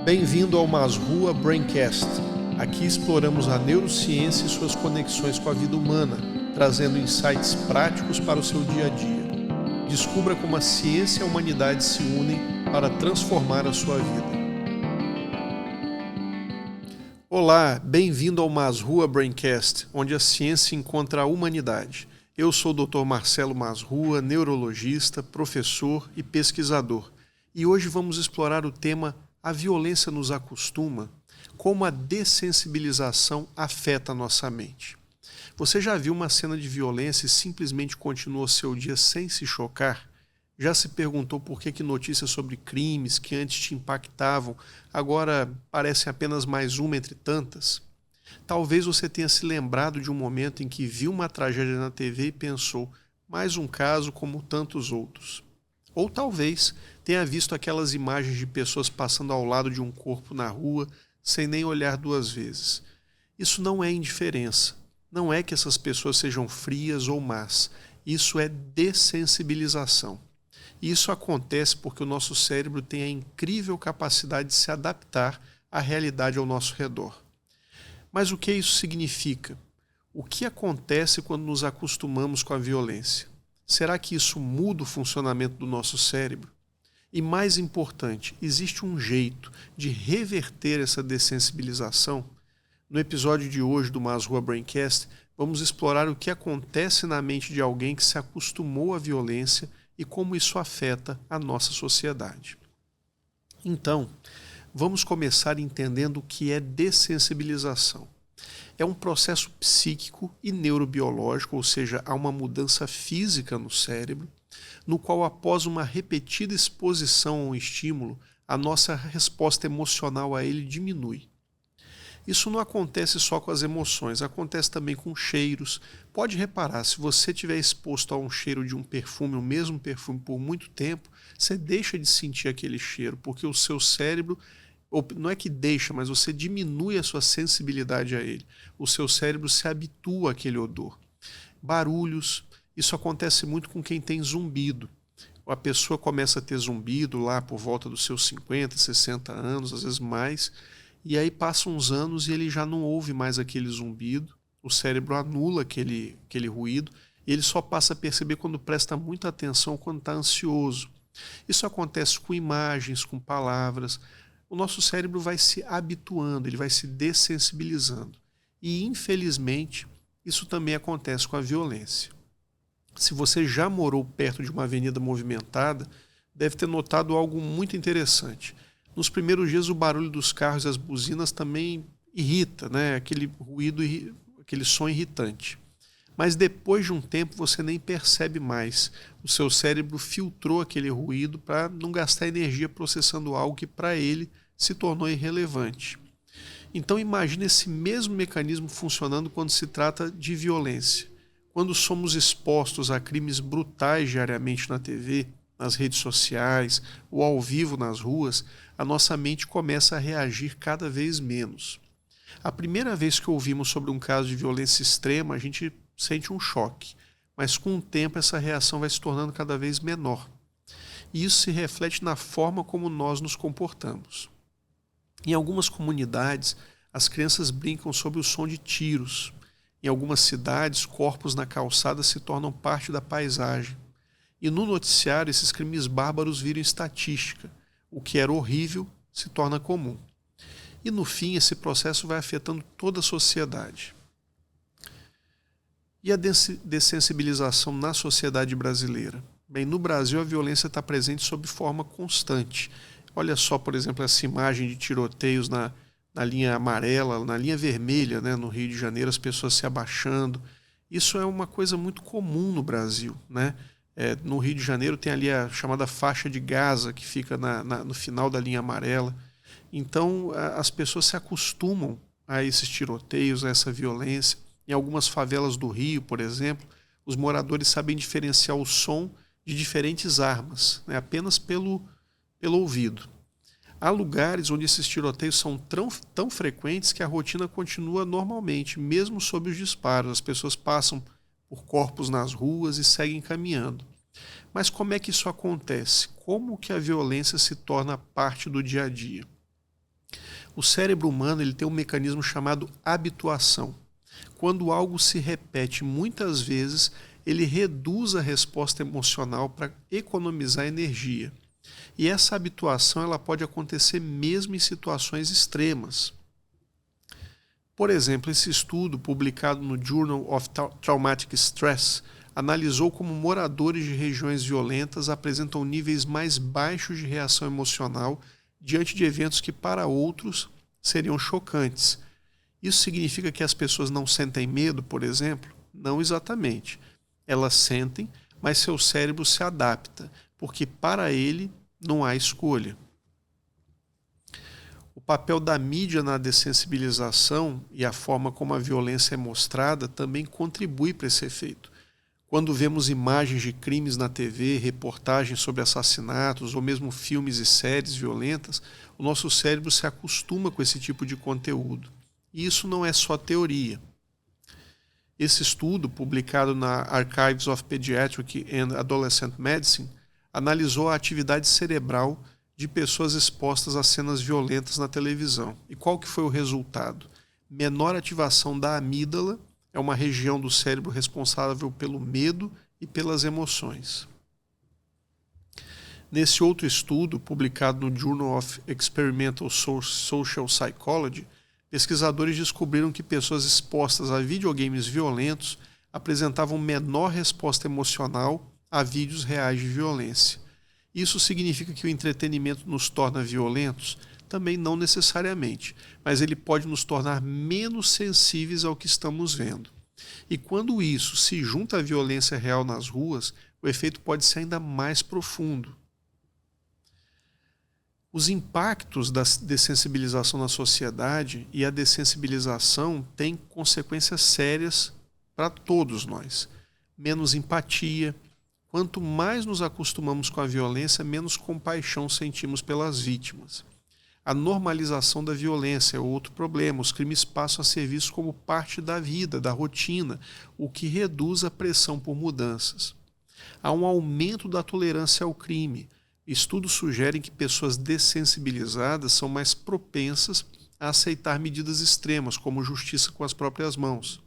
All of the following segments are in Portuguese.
Bem-vindo ao Masrua Braincast. Aqui exploramos a neurociência e suas conexões com a vida humana, trazendo insights práticos para o seu dia a dia. Descubra como a ciência e a humanidade se unem para transformar a sua vida. Olá, bem-vindo ao Masrua Braincast, onde a ciência encontra a humanidade. Eu sou o Dr. Marcelo Masrua, neurologista, professor e pesquisador. E hoje vamos explorar o tema A violência nos acostuma, como a dessensibilização afeta a nossa mente. Você já viu uma cena de violência e simplesmente continuou seu dia sem se chocar? Já se perguntou por que notícias sobre crimes que antes te impactavam agora parecem apenas mais uma entre tantas? Talvez você tenha se lembrado de um momento em que viu uma tragédia na TV e pensou, mais um caso como tantos outros. Ou talvez tenha visto aquelas imagens de pessoas passando ao lado de um corpo na rua sem nem olhar duas vezes. Isso não é indiferença. Não é que essas pessoas sejam frias ou más. Isso é dessensibilização. E isso acontece porque o nosso cérebro tem a incrível capacidade de se adaptar à realidade ao nosso redor. Mas o que isso significa? O que acontece quando nos acostumamos com a violência? Será que isso muda o funcionamento do nosso cérebro? E mais importante, existe um jeito de reverter essa dessensibilização? No episódio de hoje do Masrua Braincast, vamos explorar o que acontece na mente de alguém que se acostumou à violência e como isso afeta a nossa sociedade. Então, vamos começar entendendo o que é dessensibilização. É um processo psíquico e neurobiológico, ou seja, há uma mudança física no cérebro, no qual após uma repetida exposição a um estímulo, a nossa resposta emocional a ele diminui. Isso não acontece só com as emoções, acontece também com cheiros. Pode reparar, se você estiver exposto a um cheiro de um perfume, o mesmo perfume por muito tempo, você deixa de sentir aquele cheiro, porque o seu cérebro, ou não é que deixa, mas você diminui a sua sensibilidade a ele. O seu cérebro se habitua àquele odor. Barulhos, isso acontece muito com quem tem zumbido. A pessoa começa a ter zumbido lá por volta dos seus 50, 60 anos, às vezes mais, e aí passam uns anos e ele já não ouve mais aquele zumbido, o cérebro anula aquele ruído, e ele só passa a perceber quando presta muita atenção, quando está ansioso. Isso acontece com imagens, com palavras. O nosso cérebro vai se habituando, ele vai se dessensibilizando. E, infelizmente, isso também acontece com a violência. Se você já morou perto de uma avenida movimentada, deve ter notado algo muito interessante. Nos primeiros dias, o barulho dos carros e as buzinas também irrita, né? Aquele ruído, aquele som irritante. Mas depois de um tempo, você nem percebe mais. O seu cérebro filtrou aquele ruído para não gastar energia processando algo que para ele se tornou irrelevante. Então imagine esse mesmo mecanismo funcionando quando se trata de violência. Quando somos expostos a crimes brutais diariamente na TV, nas redes sociais ou ao vivo nas ruas, a nossa mente começa a reagir cada vez menos. A primeira vez que ouvimos sobre um caso de violência extrema, a gente sente um choque, mas com o tempo essa reação vai se tornando cada vez menor. E isso se reflete na forma como nós nos comportamos. Em algumas comunidades, as crianças brincam sobre o som de tiros. Em algumas cidades, corpos na calçada se tornam parte da paisagem. E no noticiário, esses crimes bárbaros viram estatística. O que era horrível se torna comum. E no fim, esse processo vai afetando toda a sociedade. E a dessensibilização na sociedade brasileira? Bem, no Brasil a violência está presente sob forma constante. Olha só, por exemplo, essa imagem de tiroteios na linha amarela, na linha vermelha, né, no Rio de Janeiro, as pessoas se abaixando. Isso é uma coisa muito comum no Brasil, né? No Rio de Janeiro tem ali a chamada faixa de Gaza, que fica no final da linha amarela. Então as pessoas se acostumam a esses tiroteios, a essa violência. Em algumas favelas do Rio, por exemplo, os moradores sabem diferenciar o som de diferentes armas, né, apenas pelo ouvido. Há lugares onde esses tiroteios são tão frequentes que a rotina continua normalmente, mesmo sob os disparos. As pessoas passam por corpos nas ruas e seguem caminhando. Mas como é que isso acontece? Como que a violência se torna parte do dia a dia? O cérebro humano ele tem um mecanismo chamado habituação. Quando algo se repete muitas vezes, ele reduz a resposta emocional para economizar energia. E essa habituação ela pode acontecer mesmo em situações extremas. Por exemplo, esse estudo, publicado no Journal of Traumatic Stress, analisou como moradores de regiões violentas apresentam níveis mais baixos de reação emocional diante de eventos que, para outros, seriam chocantes. Isso significa que as pessoas não sentem medo, por exemplo? Não exatamente. Elas sentem, mas seu cérebro se adapta, porque para ele não há escolha. O papel da mídia na dessensibilização e a forma como a violência é mostrada também contribui para esse efeito. Quando vemos imagens de crimes na TV, reportagens sobre assassinatos ou mesmo filmes e séries violentas, o nosso cérebro se acostuma com esse tipo de conteúdo. E isso não é só teoria. Esse estudo, publicado na Archives of Pediatric and Adolescent Medicine, analisou a atividade cerebral de pessoas expostas a cenas violentas na televisão. E qual que foi o resultado? Menor ativação da amígdala, é uma região do cérebro responsável pelo medo e pelas emoções. Nesse outro estudo, publicado no Journal of Experimental Social Psychology, pesquisadores descobriram que pessoas expostas a videogames violentos apresentavam menor resposta emocional a vídeos reais de violência. Isso significa que o entretenimento nos torna violentos? Também não necessariamente, mas ele pode nos tornar menos sensíveis ao que estamos vendo. E quando isso se junta à violência real nas ruas, o efeito pode ser ainda mais profundo. Os impactos da dessensibilização na sociedade e a dessensibilização têm consequências sérias para todos nós. Menos empatia. Quanto mais nos acostumamos com a violência, menos compaixão sentimos pelas vítimas. A normalização da violência é outro problema. Os crimes passam a ser vistos como parte da vida, da rotina, o que reduz a pressão por mudanças. Há um aumento da tolerância ao crime. Estudos sugerem que pessoas dessensibilizadas são mais propensas a aceitar medidas extremas, como justiça com as próprias mãos.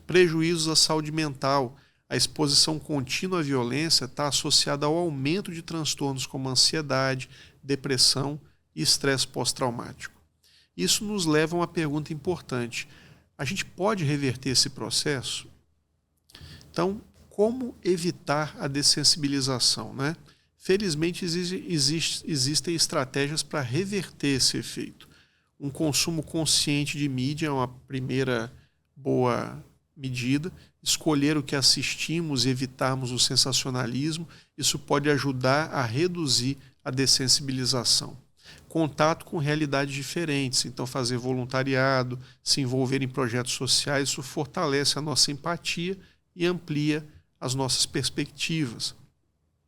Prejuízos à saúde mental. A exposição contínua à violência está associada ao aumento de transtornos como ansiedade, depressão e estresse pós-traumático. Isso nos leva a uma pergunta importante. A gente pode reverter esse processo? Então, como evitar a dessensibilização, né? Felizmente, existem estratégias para reverter esse efeito. Um consumo consciente de mídia é uma primeira boa medida. Escolher o que assistimos e evitarmos o sensacionalismo, isso pode ajudar a reduzir a dessensibilização. Contato com realidades diferentes, então fazer voluntariado, se envolver em projetos sociais, isso fortalece a nossa empatia e amplia as nossas perspectivas.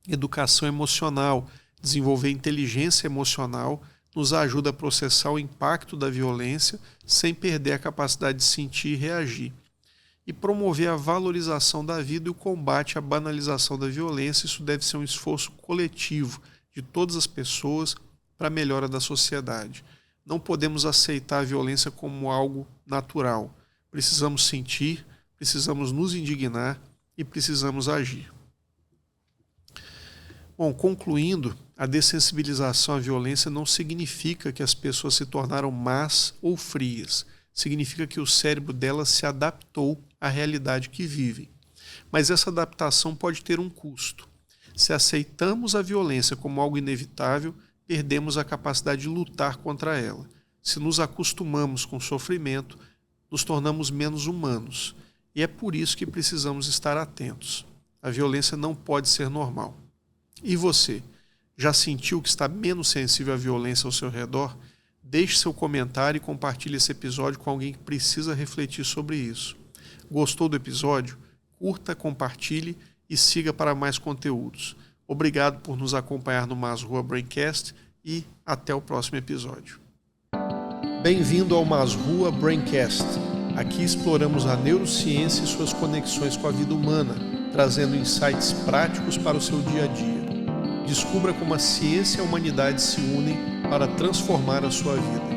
Educação emocional, desenvolver inteligência emocional, nos ajuda a processar o impacto da violência sem perder a capacidade de sentir e reagir. E promover a valorização da vida e o combate à banalização da violência, isso deve ser um esforço coletivo de todas as pessoas para a melhora da sociedade. Não podemos aceitar a violência como algo natural. Precisamos sentir, precisamos nos indignar e precisamos agir. Bom, concluindo, a dessensibilização à violência não significa que as pessoas se tornaram más ou frias. Significa que o cérebro delas se adaptou à realidade que vivem. Mas essa adaptação pode ter um custo. Se aceitamos a violência como algo inevitável, perdemos a capacidade de lutar contra ela. Se nos acostumamos com o sofrimento, nos tornamos menos humanos. E é por isso que precisamos estar atentos. A violência não pode ser normal. E você, já sentiu que está menos sensível à violência ao seu redor? Deixe seu comentário e compartilhe esse episódio com alguém que precisa refletir sobre isso. Gostou do episódio? Curta, compartilhe e siga para mais conteúdos. Obrigado por nos acompanhar no Masrua Braincast e até o próximo episódio. Bem-vindo ao Masrua Braincast. Aqui exploramos a neurociência e suas conexões com a vida humana, trazendo insights práticos para o seu dia a dia. Descubra como a ciência e a humanidade se unem para transformar a sua vida.